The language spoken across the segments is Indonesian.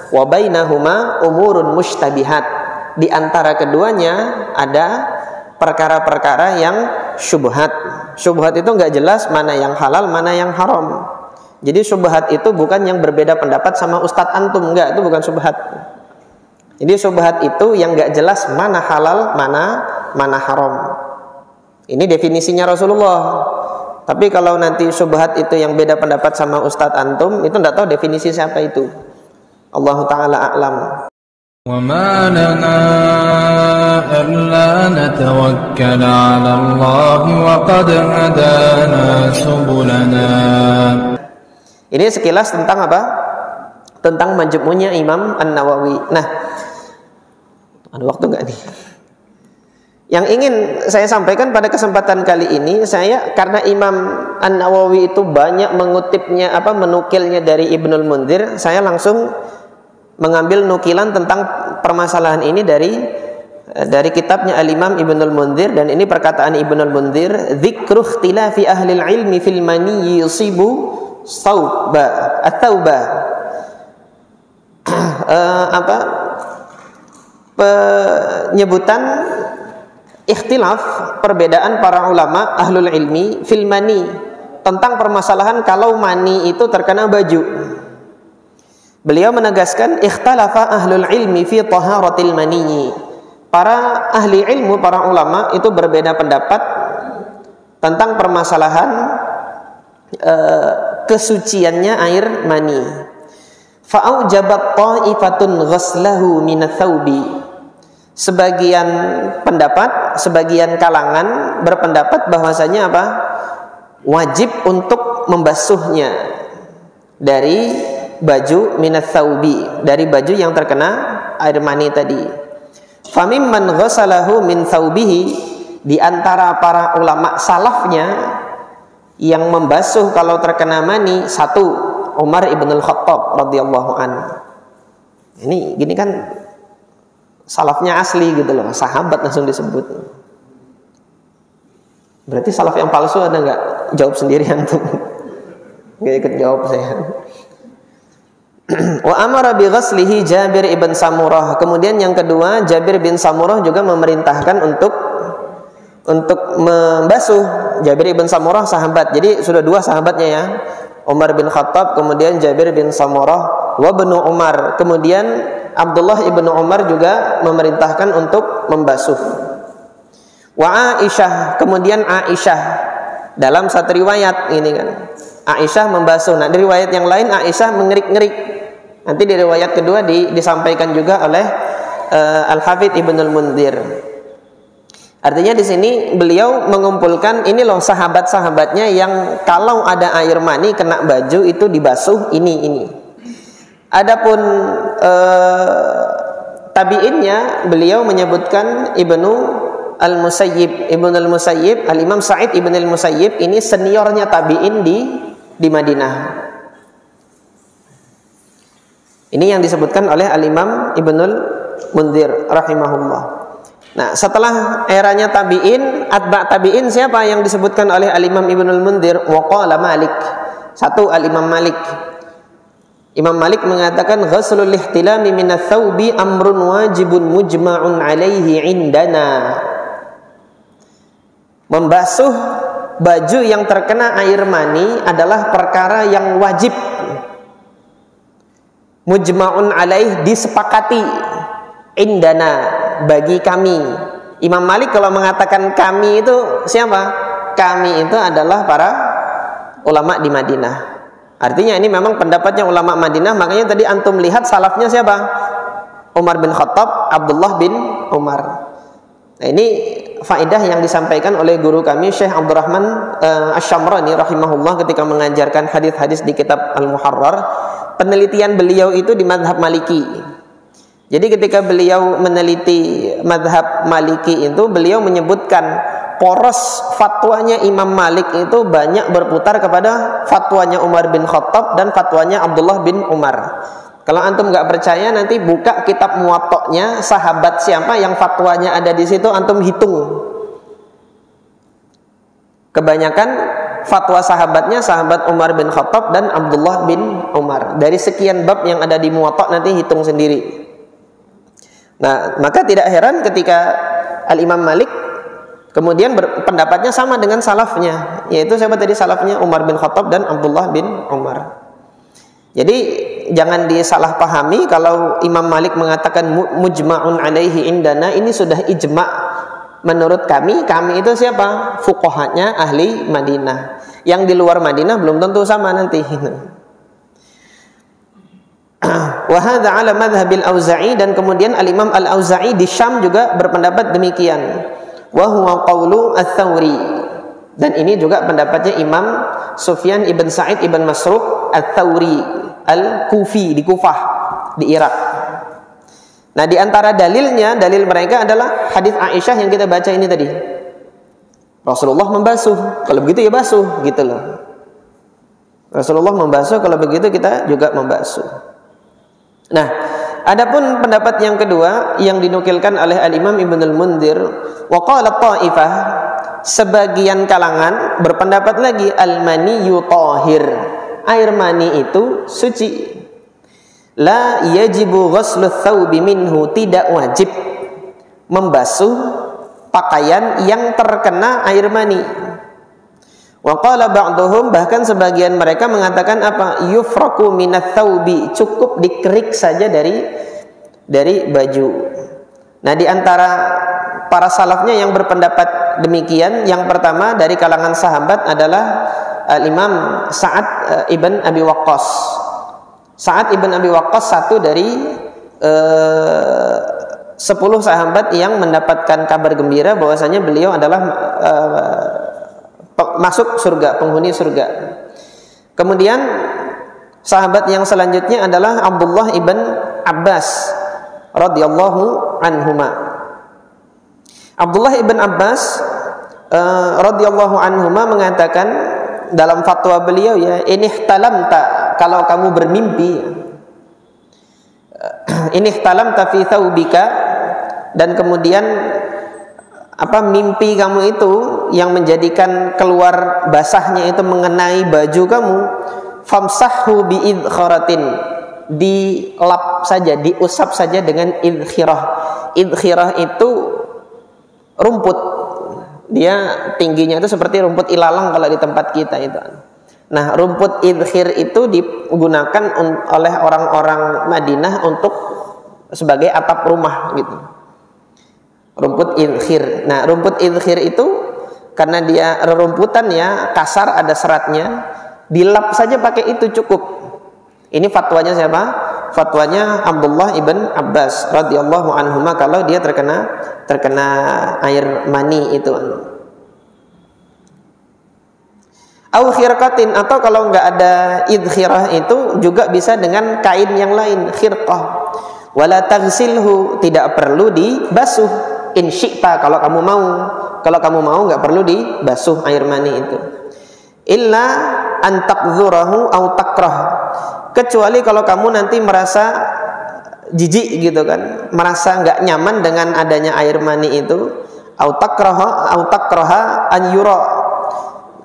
wa bainahuma umurun mushtabihat. Di antara keduanya ada perkara-perkara yang syubhat. Syubhat itu nggak jelas mana yang halal, mana yang haram. Jadi syubhat itu bukan yang berbeda pendapat sama Ustadz antum, enggak, itu bukan syubhat. Jadi syubhat itu yang nggak jelas mana halal, mana haram. Ini definisinya Rasulullah. Tapi kalau nanti syubhat itu yang beda pendapat sama Ustadz antum, itu nggak tahu definisi siapa itu. Allah Ta'ala a'lam. وَمَا لَنَا أَلَّا نَتَوَكَّلَ عَلَى اللَّهِ وَقَدْ هَدَانَا سُبُلَنَا. Ini sekilas tentang apa? Tentang majmu'nya Imam An-Nawawi. Nah, ada waktu nggak nih? Yang ingin saya sampaikan pada kesempatan kali ini, saya karena Imam An-Nawawi itu banyak menukilnya dari Ibnul Mundzir, saya langsung mengambil nukilan tentang permasalahan ini dari kitabnya Al-Imam Ibnul Mundzir, dan ini perkataan Ibnul Mundzir, dzikru ikhtilafi ahli ilmi fil mani yusibu at-taubah. Penyebutan ikhtilaf, perbedaan para ulama ahlul ilmi fil mani, tentang permasalahan kalau mani itu terkena baju. Beliau menegaskan ikhtalafa ahlul ilmi fi taharatil mani. Para ahli ilmu, para ulama itu berbeda pendapat tentang permasalahan kesuciannya air mani. Fa'aujabat ta'ifatun ghaslahu minats thawbi. Sebagian pendapat, sebagian kalangan berpendapat bahwasanya apa? Wajib untuk membasuhnya dari baju minats thawbi, dari baju yang terkena air mani tadi. Famimman ghasalahu min thawbihi, di antara para ulama salafnya yang membasuh kalau terkena mani, satu Umar ibn al-Khattab radhiyallahu anhu. Ini gini kan salafnya asli gitu loh, sahabat langsung disebut. Berarti salaf yang palsu ada nggak? Jawab sendiri antum. Nggak ikut jawab saya. Wa amara bi ghaslihi Jabir ibn Samurah. Kemudian yang kedua, Jabir bin Samurah juga memerintahkan untuk membasuh. Jabir ibn Samurah sahabat. Jadi sudah dua sahabatnya ya. Umar bin Khattab, kemudian Jabir bin Samurah, wa ibnu Umar. Kemudian Abdullah ibnu Umar juga memerintahkan untuk membasuh. Wa Aisyah, kemudian Aisyah dalam satu riwayat ini kan. Aisyah membasuh. Nah, di riwayat yang lain Aisyah mengerik-ngerik. Nanti di riwayat kedua disampaikan juga oleh Al-Hafidz Ibnul Mundzir. Artinya di sini beliau mengumpulkan ini loh sahabat-sahabatnya yang kalau ada air mani kena baju itu dibasuh ini. Adapun tabi'innya beliau menyebutkan Ibnu Al-Musayyib, Al-Imam Sa'id Ibn Al-Musayyib ini seniornya tabi'in di Madinah. Ini yang disebutkan oleh Al-Imam Ibnul Mundzir rahimahullah. Nah, setelah eranya tabi'in, atba' tabi'in siapa yang disebutkan oleh Al-Imam Ibnul Mundzir? Waqala Malik. Satu, Al-Imam Malik. Imam Malik mengatakan ghaslul ihtilami minats thawbi amrun wajibun mujma'un alaihi indana. Membasuh baju yang terkena air mani adalah perkara yang wajib, mujma'un alaih, disepakati, indana, bagi kami. Imam Malik kalau mengatakan kami itu siapa? Kami itu adalah para ulama di Madinah. Artinya ini memang pendapatnya ulama Madinah. Makanya tadi antum lihat salafnya siapa? Umar bin Khattab, Abdullah bin Umar. Nah, ini faedah yang disampaikan oleh guru kami Syekh Abdurrahman Asy-Syamrani rahimahullah ketika mengajarkan hadis-hadis di kitab Al-Muharrar. Penelitian beliau itu di mazhab Maliki. Jadi ketika beliau meneliti mazhab Maliki itu, beliau menyebutkan poros fatwanya Imam Malik itu banyak berputar kepada fatwanya Umar bin Khattab dan fatwanya Abdullah bin Umar. Kalau antum nggak percaya, nanti buka kitab Muwatta'nya sahabat siapa yang fatwanya ada di situ, antum hitung. Kebanyakan fatwa sahabatnya sahabat Umar bin Khattab dan Abdullah bin Umar. Dari sekian bab yang ada di Muwatta nanti hitung sendiri. Nah, maka tidak heran ketika Al-Imam Malik kemudian pendapatnya sama dengan salafnya, yaitu siapa tadi salafnya? Umar bin Khattab dan Abdullah bin Umar. Jadi jangan disalahpahami kalau Imam Malik mengatakan mujma'un alaihi indana, ini sudah ijma' menurut kami itu siapa? Fuqahanya ahli Madinah. Yang di luar Madinah belum tentu sama nanti. Wa hadza ala madhhabil Auza'i, dan kemudian Al-Imam Al-Auza'i di Syam juga berpendapat demikian. Wa huwa qaulu Ats-Tsauri, dan ini juga pendapatnya Imam Sufyan ibn Sa'id ibn Masruq Ats-Tsauri Al-Kufi di Kufah di Irak. Nah, di antara dalil mereka adalah hadis Aisyah yang kita baca ini tadi. Rasulullah membasuh, kalau begitu ya basuh, gitu loh. Rasulullah membasuh, kalau begitu kita juga membasuh. Nah, adapun pendapat yang kedua yang dinukilkan oleh Al-Imam Ibnul Mundhir, wa qala ta'ifah, sebagian kalangan berpendapat lagi al-maniyyu tahir, air mani itu suci. La yajibu ghuslu tsaubi minhu, tidak wajib membasuh pakaian yang terkena air mani. Wa qala ba'dhum, bahkan sebagian mereka mengatakan apa? Yufraku minats tsaubi, cukup dikerik saja dari baju. Nah, di antara para salafnya yang berpendapat demikian, yang pertama dari kalangan sahabat adalah Al-Imam Sa'ad ibn Abi Waqqas. Sa'ad ibn Abi Waqqas satu dari 10 sahabat yang mendapatkan kabar gembira bahwasanya beliau adalah masuk surga, penghuni surga. Kemudian sahabat yang selanjutnya adalah Abdullah ibn Abbas radhiyallahu anhuma. Abdullah ibn Abbas radhiyallahu anhuma mengatakan dalam fatwa beliau, ya, inihtalamta, kalau kamu bermimpi, inihtalamta fi thawbika, dan kemudian mimpi kamu itu yang menjadikan keluar basahnya itu mengenai baju kamu, famsahhu bi idkharatin, dilap saja, diusap saja dengan idkhirah. Idkhirah itu rumput, dia tingginya itu seperti rumput ilalang kalau di tempat kita itu. Nah, rumput idkhir itu digunakan oleh orang-orang Madinah untuk sebagai atap rumah gitu. Rumput idkhir. Nah, rumput idkhir itu karena dia rerumputan ya, kasar, ada seratnya, dilap saja pakai itu cukup. Ini fatwanya siapa? Fatwanya Abdullah ibn Abbas radhiyallahu anhuma kalau dia terkena air mani itu. Au khirqatin, atau kalau enggak ada idkhirah itu juga bisa dengan kain yang lain, khirqah. Wala taghsilhu, tidak perlu dibasuh. In syi'ta, kalau kamu mau. Kalau kamu mau enggak perlu dibasuh air mani itu. Illa an taqdhurahu au takrah, kecuali kalau kamu nanti merasa jijik gitu kan, merasa enggak nyaman dengan adanya air mani itu, au takraha an yura,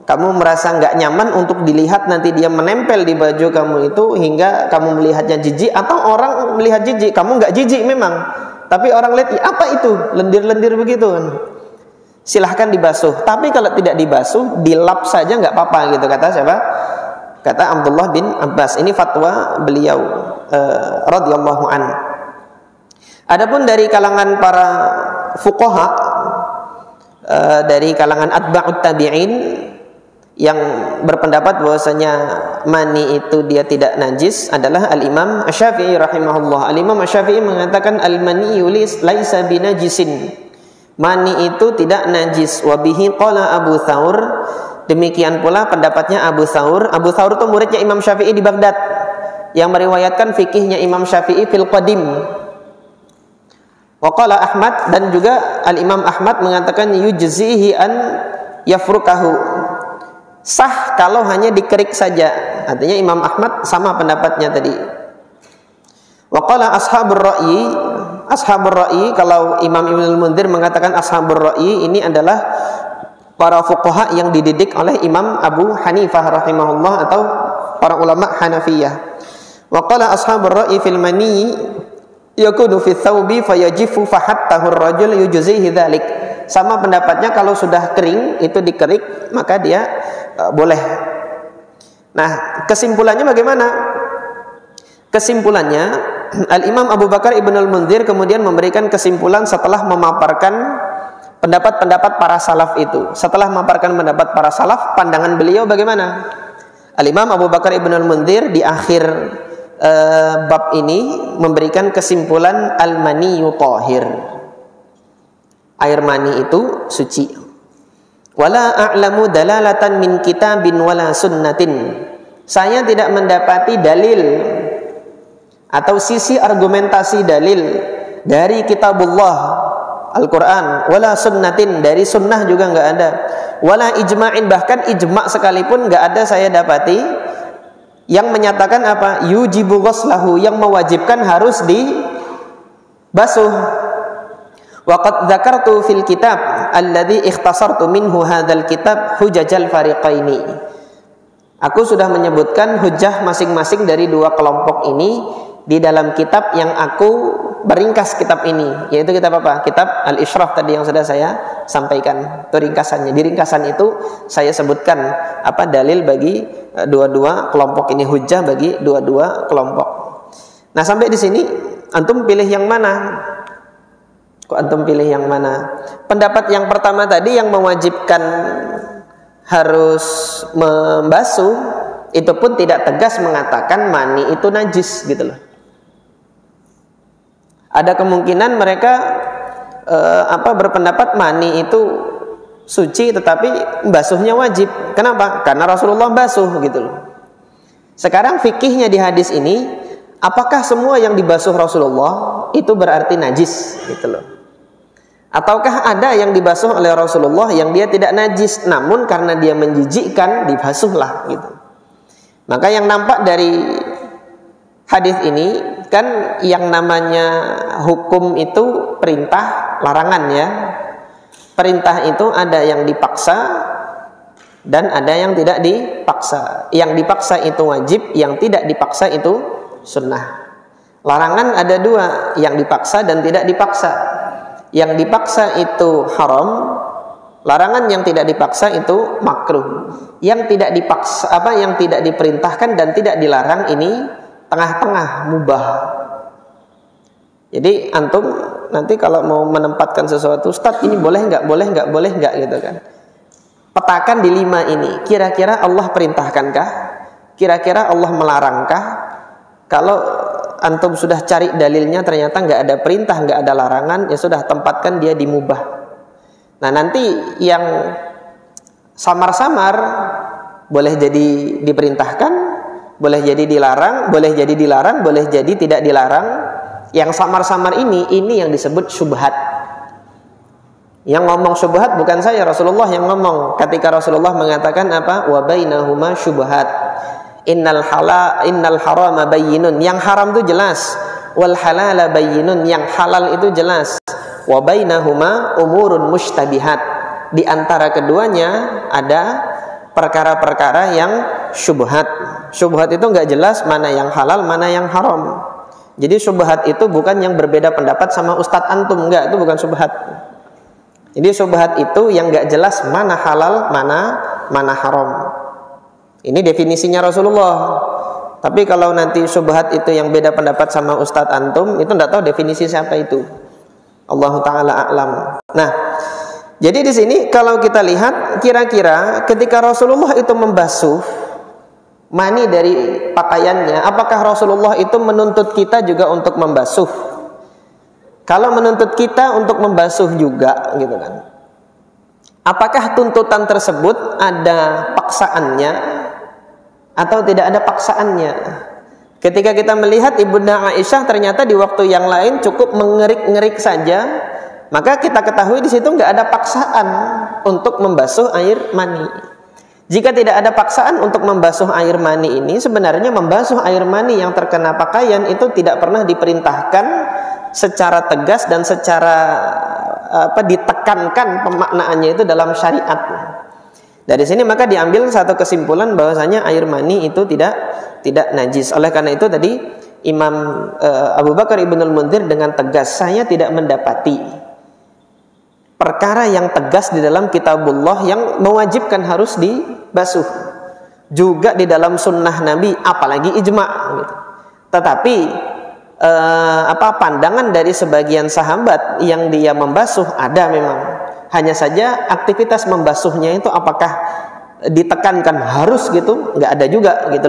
kamu merasa enggak nyaman untuk dilihat nanti dia menempel di baju kamu itu hingga kamu melihatnya jijik, atau orang melihat jijik, kamu enggak jijik memang, tapi orang lihat, apa itu lendir-lendir begitu kan, silahkan dibasuh. Tapi kalau tidak dibasuh, dilap saja enggak apa-apa gitu, kata siapa? Kata Abdullah bin Abbas. Ini fatwa beliau radhiyallahu an. Adapun dari kalangan para fuqaha, dari kalangan atba'ut tabi'in yang berpendapat bahwasanya mani itu dia tidak najis adalah Al-Imam Asy-Syafi'i rahimahullah. Al-Imam Asy-Syafi'i mengatakan al-maniyyu laisa binajisin, mani itu tidak najis. Wa bihi qala Abu Tsaur, demikian pula pendapatnya Abu Tsaur. Abu Tsaur itu muridnya Imam Syafi'i di Baghdad yang meriwayatkan fikihnya Imam Syafi'i fil qadim. Wa qala Ahmad, dan juga Al-Imam Ahmad mengatakan yujzihi an yafrukahu, sah kalau hanya dikerik saja. Artinya Imam Ahmad sama pendapatnya tadi. Wa qala ashabur ra'yi, kalau Imam Ibnul Mundhir mengatakan ashabur ra'yi, ini adalah para fuqaha yang dididik oleh Imam Abu Hanifah rahimahullah atau para ulama Hanafiyah. Wa qala ashabur ra'i fil mani yakunu fi thawbi fayajifu fahattahu ar-rajul yujzihi dzalik. Sama pendapatnya kalau sudah kering itu dikerik maka dia boleh. Nah, kesimpulannya bagaimana? Kesimpulannya Al-Imam Abu Bakar Ibn al-Munzir kemudian memberikan kesimpulan setelah memaparkan pendapat-pendapat para salaf itu. Setelah memaparkan pendapat para salaf, pandangan beliau bagaimana? Al-Imam Abu Bakar Ibn al-Munzir di akhir bab ini memberikan kesimpulan al-maniyu tahir. Air mani itu suci. Wala a'lamu dalalatan min kitabin wala sunnatin. Saya tidak mendapati dalil atau sisi argumentasi dalil dari kitabullah Al-Quran, wala sunnatin, dari sunnah juga enggak ada, wala ijma'in, bahkan ijma' sekalipun enggak ada saya dapati yang menyatakan apa? Yujibu ghuslahu, yang mewajibkan harus dibasuh. Waqad dzakartu fil kitab alladhi ikhtasartu minhu hadzal kitab hujajal fariqaini. Aku sudah menyebutkan hujah masing-masing dari dua kelompok ini di dalam kitab yang aku beringkas kitab ini, yaitu kitab apa? Kitab Al-Ishraf tadi yang sudah saya sampaikan. Itu ringkasannya. Di ringkasan itu saya sebutkan apa dalil bagi dua-dua kelompok ini, hujjah bagi dua-dua kelompok. Nah, sampai di sini antum pilih yang mana? Kok antum pilih yang mana? Pendapat yang pertama tadi yang mewajibkan harus membasuh itu pun tidak tegas mengatakan mani itu najis gitu loh. Ada kemungkinan mereka berpendapat mani itu suci tetapi basuhnya wajib. Kenapa? Karena Rasulullah basuh gitu loh. Sekarang fikihnya di hadis ini, apakah semua yang dibasuh Rasulullah itu berarti najis gitu loh? Ataukah ada yang dibasuh oleh Rasulullah yang dia tidak najis, namun karena dia menjijikkan dibasuhlah gitu. Maka yang nampak dari hadis ini kan yang namanya hukum itu perintah, larangan ya. Perintah itu ada yang dipaksa dan ada yang tidak dipaksa. Yang dipaksa itu wajib, yang tidak dipaksa itu sunnah. Larangan ada dua, yang dipaksa dan tidak dipaksa. Yang dipaksa itu haram, larangan yang tidak dipaksa itu makruh. Yang tidak dipaksa yang tidak diperintahkan dan tidak dilarang ini tengah-tengah, mubah. Jadi antum nanti kalau mau menempatkan sesuatu, Ustaz ini boleh enggak, boleh enggak, boleh enggak gitu kan. Petakan di 5 ini, kira-kira Allah perintahkankah? Kira-kira Allah melarangkah? Kalau antum sudah cari dalilnya ternyata enggak ada perintah, enggak ada larangan, ya sudah tempatkan dia di mubah. Nah, nanti yang samar-samar boleh jadi diperintahkan, boleh jadi dilarang, boleh jadi dilarang, boleh jadi tidak dilarang. Yang samar-samar ini yang disebut syubhat. Yang ngomong syubhat bukan saya, Rasulullah yang ngomong. Ketika Rasulullah mengatakan apa? Wa bainahuma syubhat. Innal harama bayyinun. Yang haram itu jelas. Wal halala bayyinun. Yang halal itu jelas. Wa bainahuma umurun mushtabihat. Di antara keduanya ada perkara-perkara yang syubhat. Syubhat itu enggak jelas mana yang halal, mana yang haram. Jadi syubhat itu bukan yang berbeda pendapat sama Ustadz antum, enggak, itu bukan syubhat. Jadi syubhat itu yang enggak jelas mana halal, mana haram. Ini definisinya Rasulullah. Tapi kalau nanti syubhat itu yang beda pendapat sama Ustadz antum, itu enggak tahu definisi siapa itu. Allah taala a'lam. Nah, jadi di sini kalau kita lihat kira-kira ketika Rasulullah itu membasuh mani dari pakaiannya, apakah Rasulullah itu menuntut kita juga untuk membasuh? Kalau menuntut kita untuk membasuh juga gitu kan, apakah tuntutan tersebut ada paksaannya atau tidak ada paksaannya? Ketika kita melihat Ibunda Aisyah ternyata di waktu yang lain cukup mengerik-ngerik saja, maka kita ketahui di situ nggak ada paksaan untuk membasuh air mani. Jika tidak ada paksaan untuk membasuh air mani ini, sebenarnya membasuh air mani yang terkena pakaian itu tidak pernah diperintahkan secara tegas dan secara ditekankan pemaknaannya itu dalam syariat. Dari sini maka diambil satu kesimpulan bahwasanya air mani itu tidak najis. Oleh karena itu tadi Imam Abu Bakar Ibnul Munzir dengan tegas, saya tidak mendapati perkara yang tegas di dalam kitabullah yang mewajibkan harus dibasuh, juga di dalam sunnah Nabi, apalagi ijma gitu. Tetapi pandangan dari sebagian sahabat yang dia membasuh ada memang. Hanya saja aktivitas membasuhnya itu apakah ditekankan harus gitu, nggak ada juga gitu.